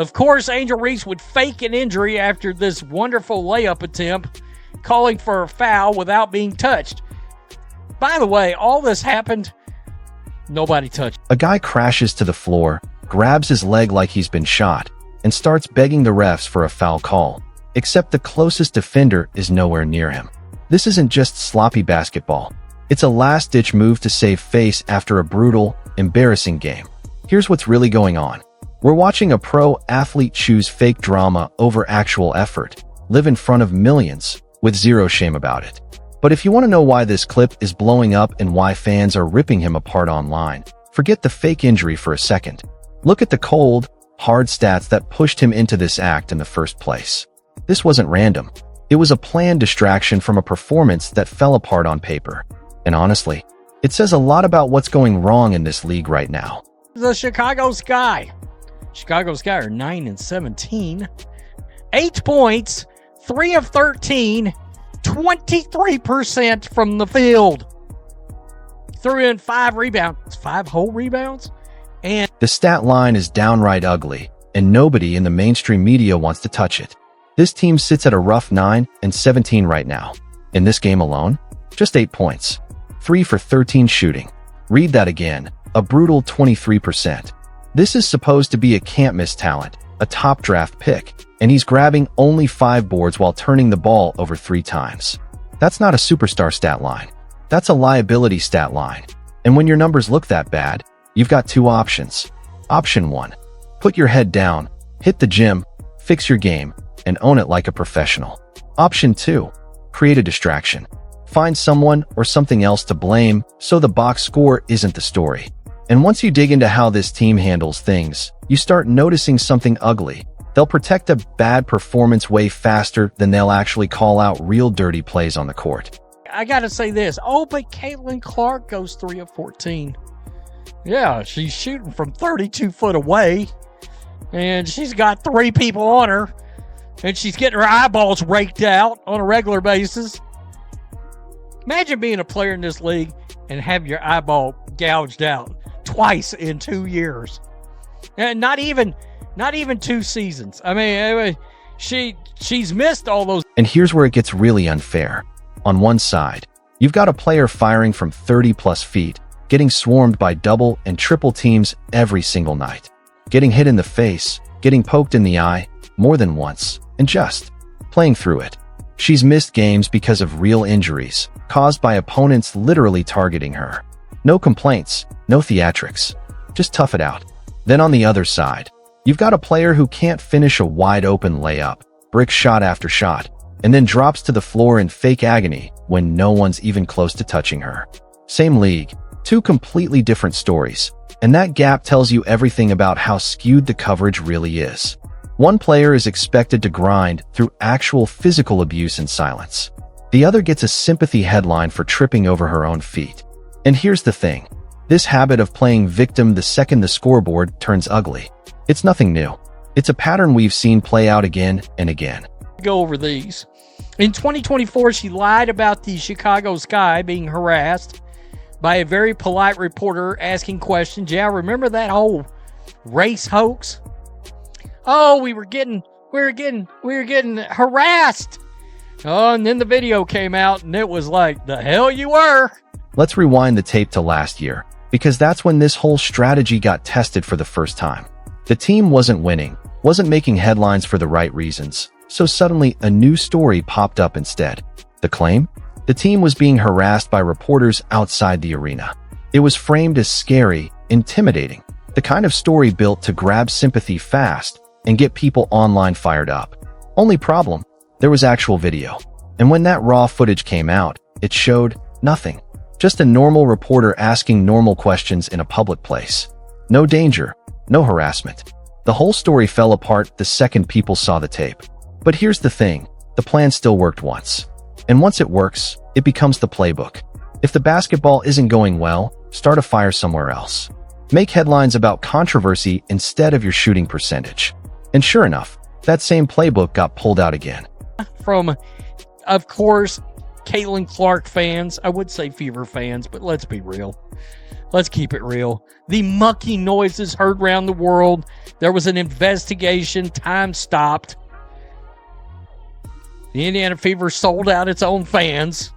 Of course, Angel Reese would fake an injury after this wonderful layup attempt, calling for a foul without being touched. By the way, all this happened, nobody touched. A guy crashes to the floor, grabs his leg like he's been shot, and starts begging the refs for a foul call, except the closest defender is nowhere near him. This isn't just sloppy basketball. It's a last-ditch move to save face after a brutal, embarrassing game. Here's what's really going on. We're watching a pro athlete choose fake drama over actual effort, live in front of millions, with zero shame about it. But if you want to know why this clip is blowing up and why fans are ripping him apart online, forget the fake injury for a second. Look at the cold, hard stats that pushed him into this act in the first place. This wasn't random. It was a planned distraction from a performance that fell apart on paper. And honestly, it says a lot about what's going wrong in this league right now. The Chicago Sky. Chicago Sky are 9-17. 8 points, 3 of 13, 23% from the field. Threw in 5 rebounds, 5 whole rebounds. And the stat line is downright ugly, and nobody in the mainstream media wants to touch it. This team sits at a rough 9-17 right now. In this game alone, just 8 points, 3 for 13 shooting. Read that again, a brutal 23%. This is supposed to be a can't-miss talent, a top draft pick, and he's grabbing only 5 boards while turning the ball over 3 times. That's not a superstar stat line. That's a liability stat line. And when your numbers look that bad, you've got 2 options. Option 1, put your head down, hit the gym, fix your game, and own it like a professional. Option 2, create a distraction. Find someone or something else to blame so the box score isn't the story. And once you dig into how this team handles things, you start noticing something ugly. They'll protect a bad performance way faster than they'll actually call out real dirty plays on the court. I got to say this. Oh, but Caitlin Clark goes 3 of 14. Yeah, she's shooting from 32 foot away, and she's got 3 people on her, and she's getting her eyeballs raked out on a regular basis. Imagine being a player in this league and have your eyeball gouged out twice in 2 years. And not even 2 seasons. I mean, she's missed all those. And here's where it gets really unfair. On one side, you've got a player firing from 30+ feet, getting swarmed by double and triple teams every single night, getting hit in the face, getting poked in the eye more than once, and just playing through it. She's missed games because of real injuries, caused by opponents literally targeting her. No complaints, no theatrics. Just tough it out. Then on the other side, you've got a player who can't finish a wide-open layup, brick shot after shot, and then drops to the floor in fake agony when no one's even close to touching her. Same league, 2 completely different stories, and that gap tells you everything about how skewed the coverage really is. One player is expected to grind through actual physical abuse in silence. The other gets a sympathy headline for tripping over her own feet. And here's the thing. This habit of playing victim the second the scoreboard turns ugly. It's nothing new. It's a pattern we've seen play out again and again. Go over these. In 2024, she lied about the Chicago Sky being harassed by a very polite reporter asking questions. Yeah, remember that whole race hoax? Oh, we were getting harassed. Oh, and then the video came out and it was like, the hell you were. Let's rewind the tape to last year, because that's when this whole strategy got tested for the first time. The team wasn't winning, wasn't making headlines for the right reasons, so suddenly a new story popped up instead. The claim? The team was being harassed by reporters outside the arena. It was framed as scary, intimidating, the kind of story built to grab sympathy fast and get people online fired up. Only problem, there was actual video. And when that raw footage came out, it showed nothing. Just a normal reporter asking normal questions in a public place. No danger, no harassment. The whole story fell apart the second people saw the tape. But here's the thing, the plan still worked once. And once it works, it becomes the playbook. If the basketball isn't going well, start a fire somewhere else. Make headlines about controversy instead of your shooting percentage. And sure enough, that same playbook got pulled out again. From, of course, Caitlin Clark fans, I would say Fever fans, but let's be real. Let's keep it real. The mucky noises heard around the world. There was an investigation. Time stopped. The Indiana Fever sold out its own fans.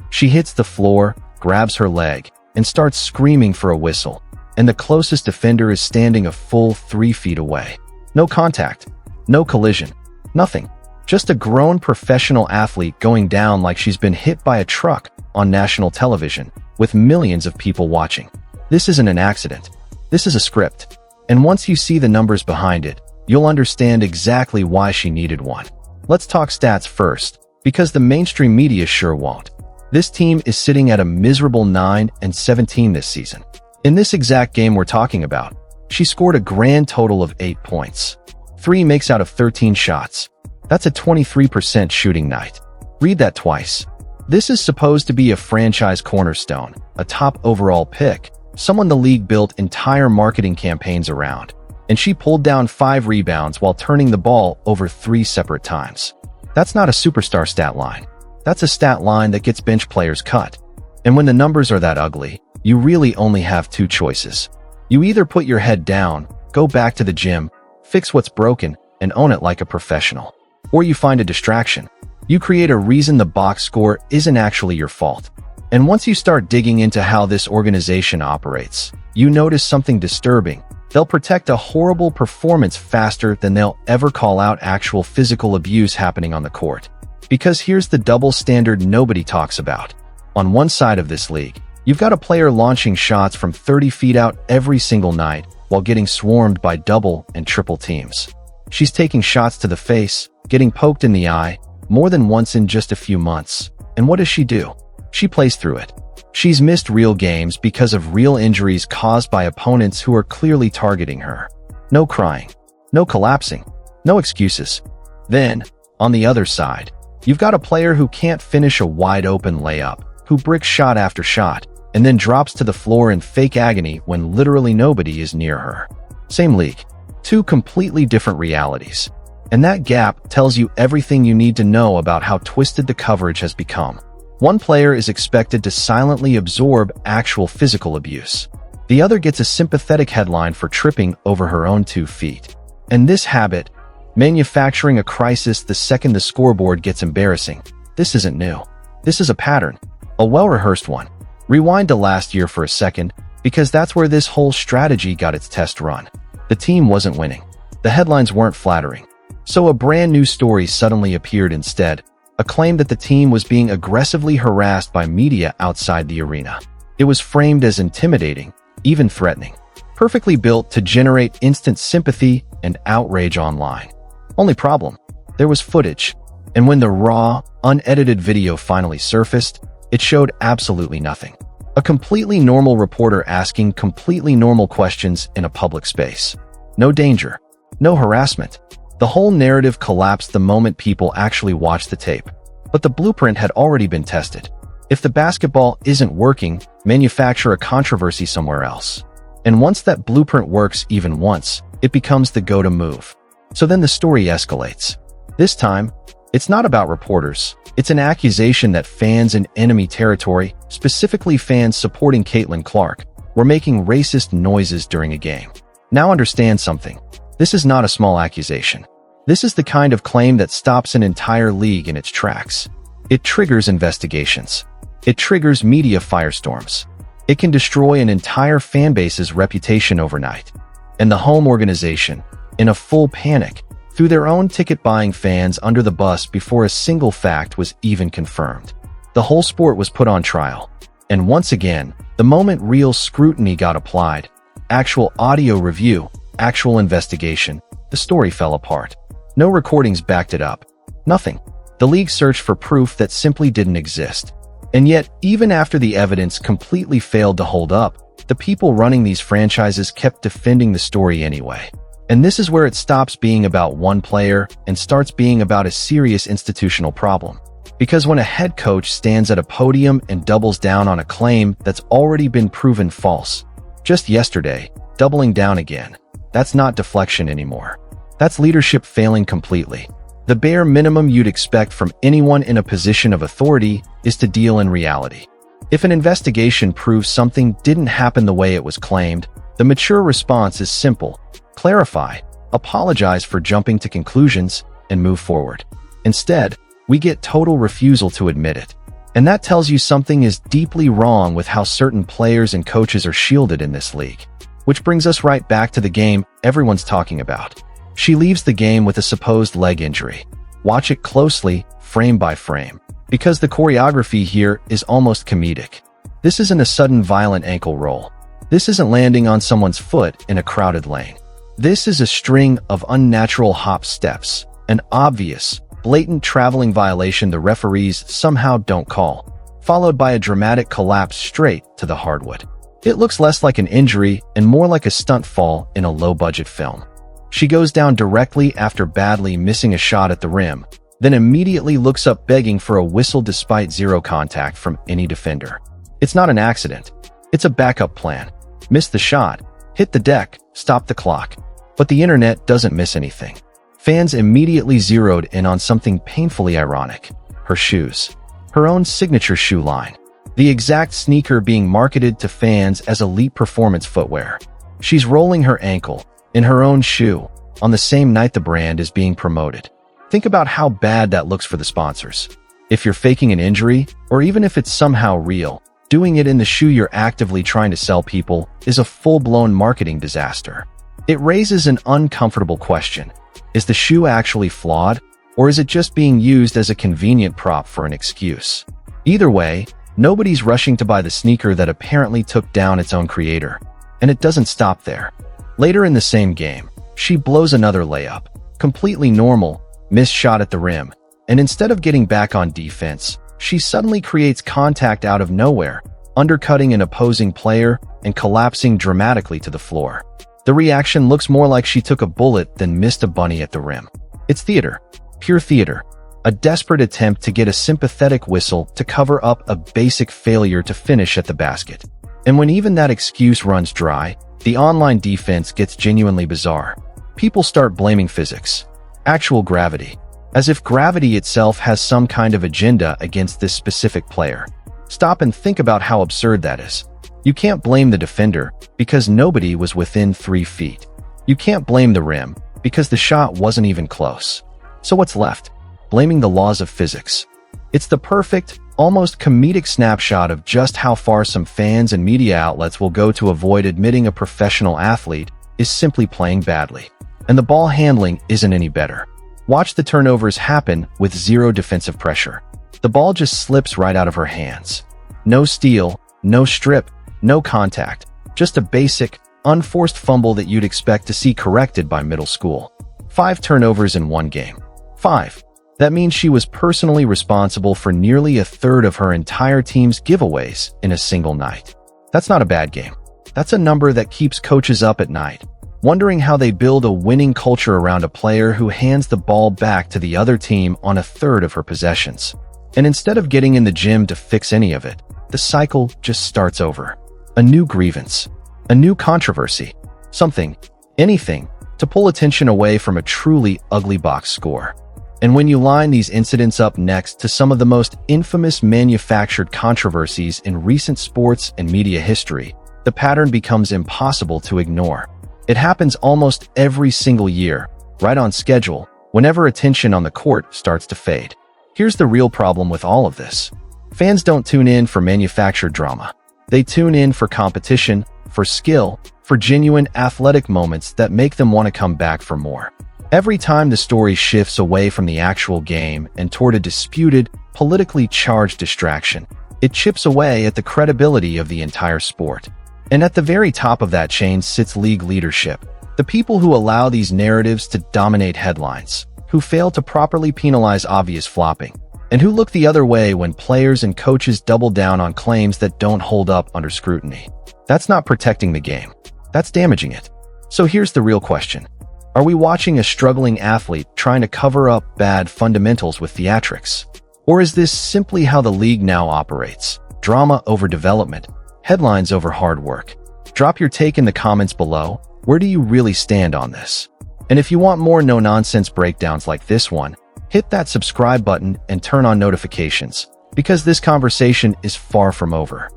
She hits the floor, grabs her leg, and starts screaming for a whistle. And the closest defender is standing a full 3 feet away. No contact, no collision, nothing. Just a grown professional athlete going down like she's been hit by a truck on national television with millions of people watching. This isn't an accident. This is a script. And once you see the numbers behind it, you'll understand exactly why she needed one. Let's talk stats first, because the mainstream media sure won't. This team is sitting at a miserable 9-17 this season. In this exact game we're talking about, she scored a grand total of 8 points. 3 makes out of 13 shots. That's a 23% shooting night. Read that twice. This is supposed to be a franchise cornerstone, a top overall pick, someone the league built entire marketing campaigns around. And she pulled down 5 rebounds while turning the ball over 3 separate times. That's not a superstar stat line. That's a stat line that gets bench players cut. And when the numbers are that ugly, you really only have 2 choices. You either put your head down, go back to the gym, fix what's broken, and own it like a professional. Or you find a distraction. You create a reason the box score isn't actually your fault. And once you start digging into how this organization operates, you notice something disturbing. They'll protect a horrible performance faster than they'll ever call out actual physical abuse happening on the court. Because here's the double standard nobody talks about. On one side of this league, you've got a player launching shots from 30 feet out every single night while getting swarmed by double and triple teams. She's taking shots to the face, getting poked in the eye, more than once in just a few months. And what does she do? She plays through it. She's missed real games because of real injuries caused by opponents who are clearly targeting her. No crying. No collapsing. No excuses. Then, on the other side, you've got a player who can't finish a wide-open layup, who bricks shot after shot, and then drops to the floor in fake agony when literally nobody is near her. Same league. 2 completely different realities. And that gap tells you everything you need to know about how twisted the coverage has become. One player is expected to silently absorb actual physical abuse. The other gets a sympathetic headline for tripping over her own 2 feet. And this habit, manufacturing a crisis the second the scoreboard gets embarrassing, this isn't new. This is a pattern, a well-rehearsed one. Rewind to last year for a second, because that's where this whole strategy got its test run. The team wasn't winning. The headlines weren't flattering. So a brand new story suddenly appeared instead, a claim that the team was being aggressively harassed by media outside the arena. It was framed as intimidating, even threatening, perfectly built to generate instant sympathy and outrage online. Only problem, there was footage, and when the raw, unedited video finally surfaced, it showed absolutely nothing. A completely normal reporter asking completely normal questions in a public space. No danger, no harassment. The whole narrative collapsed the moment people actually watched the tape. But the blueprint had already been tested. If the basketball isn't working, manufacture a controversy somewhere else. And once that blueprint works even once, it becomes the go-to move. So then the story escalates. This time, it's not about reporters. It's an accusation that fans in enemy territory, specifically fans supporting Caitlin Clark, were making racist noises during a game. Now understand something. This is not a small accusation. This is the kind of claim that stops an entire league in its tracks. It triggers investigations. It triggers media firestorms. It can destroy an entire fanbase's reputation overnight. And the home organization, in a full panic, threw their own ticket-buying fans under the bus before a single fact was even confirmed. The whole sport was put on trial. And once again, the moment real scrutiny got applied, actual audio review, actual investigation, the story fell apart. No recordings backed it up. Nothing. The league searched for proof that simply didn't exist. And yet, even after the evidence completely failed to hold up, the people running these franchises kept defending the story anyway. And this is where it stops being about one player and starts being about a serious institutional problem. Because when a head coach stands at a podium and doubles down on a claim that's already been proven false, just yesterday, doubling down again, that's not deflection anymore. That's leadership failing completely. The bare minimum you'd expect from anyone in a position of authority is to deal in reality. If an investigation proves something didn't happen the way it was claimed, the mature response is simple: clarify, apologize for jumping to conclusions, and move forward. Instead, we get total refusal to admit it. And that tells you something is deeply wrong with how certain players and coaches are shielded in this league. Which brings us right back to the game everyone's talking about. She leaves the game with a supposed leg injury. Watch it closely, frame by frame, because the choreography here is almost comedic. This isn't a sudden violent ankle roll. This isn't landing on someone's foot in a crowded lane. This is a string of unnatural hop steps, an obvious, blatant traveling violation the referees somehow don't call, followed by a dramatic collapse straight to the hardwood. It looks less like an injury and more like a stunt fall in a low-budget film. She goes down directly after badly missing a shot at the rim, then immediately looks up begging for a whistle despite zero contact from any defender. It's not an accident. It's a backup plan. Miss the shot, hit the deck, stop the clock. But the internet doesn't miss anything. Fans immediately zeroed in on something painfully ironic: her shoes. Her own signature shoe line. The exact sneaker being marketed to fans as elite performance footwear. She's rolling her ankle, in her own shoe, on the same night the brand is being promoted. Think about how bad that looks for the sponsors. If you're faking an injury, or even if it's somehow real, doing it in the shoe you're actively trying to sell people is a full-blown marketing disaster. It raises an uncomfortable question. Is the shoe actually flawed, or is it just being used as a convenient prop for an excuse? Either way, nobody's rushing to buy the sneaker that apparently took down its own creator. And it doesn't stop there. Later in the same game, she blows another layup. Completely normal, missed shot at the rim. And instead of getting back on defense, she suddenly creates contact out of nowhere, undercutting an opposing player and collapsing dramatically to the floor. The reaction looks more like she took a bullet than missed a bunny at the rim. It's theater. Pure theater. A desperate attempt to get a sympathetic whistle to cover up a basic failure to finish at the basket. And when even that excuse runs dry, the online defense gets genuinely bizarre. People start blaming physics. Actual gravity. As if gravity itself has some kind of agenda against this specific player. Stop and think about how absurd that is. You can't blame the defender because nobody was within 3 feet. You can't blame the rim because the shot wasn't even close. So what's left? Blaming the laws of physics. It's the perfect, almost comedic snapshot of just how far some fans and media outlets will go to avoid admitting a professional athlete is simply playing badly. And the ball handling isn't any better. Watch the turnovers happen with zero defensive pressure. The ball just slips right out of her hands. No steal, no strip, no contact, just a basic, unforced fumble that you'd expect to see corrected by middle school. 5 turnovers in one game. 5. That means she was personally responsible for nearly a third of her entire team's giveaways in a single night. That's not a bad game. That's a number that keeps coaches up at night, wondering how they build a winning culture around a player who hands the ball back to the other team on a third of her possessions. And instead of getting in the gym to fix any of it, the cycle just starts over. A new grievance, a new controversy, something, anything, to pull attention away from a truly ugly box score. And when you line these incidents up next to some of the most infamous manufactured controversies in recent sports and media history, the pattern becomes impossible to ignore. It happens almost every single year, right on schedule, whenever attention on the court starts to fade. Here's the real problem with all of this. Fans don't tune in for manufactured drama. They tune in for competition, for skill, for genuine athletic moments that make them want to come back for more. Every time the story shifts away from the actual game and toward a disputed, politically charged distraction, it chips away at the credibility of the entire sport. And at the very top of that chain sits league leadership, the people who allow these narratives to dominate headlines, who fail to properly penalize obvious flopping, and who look the other way when players and coaches double down on claims that don't hold up under scrutiny. That's not protecting the game. That's damaging it. So here's the real question. Are we watching a struggling athlete trying to cover up bad fundamentals with theatrics? Or is this simply how the league now operates? Drama over development, headlines over hard work. Drop your take in the comments below. Where do you really stand on this? And if you want more no-nonsense breakdowns like this one, hit that subscribe button and turn on notifications, because this conversation is far from over.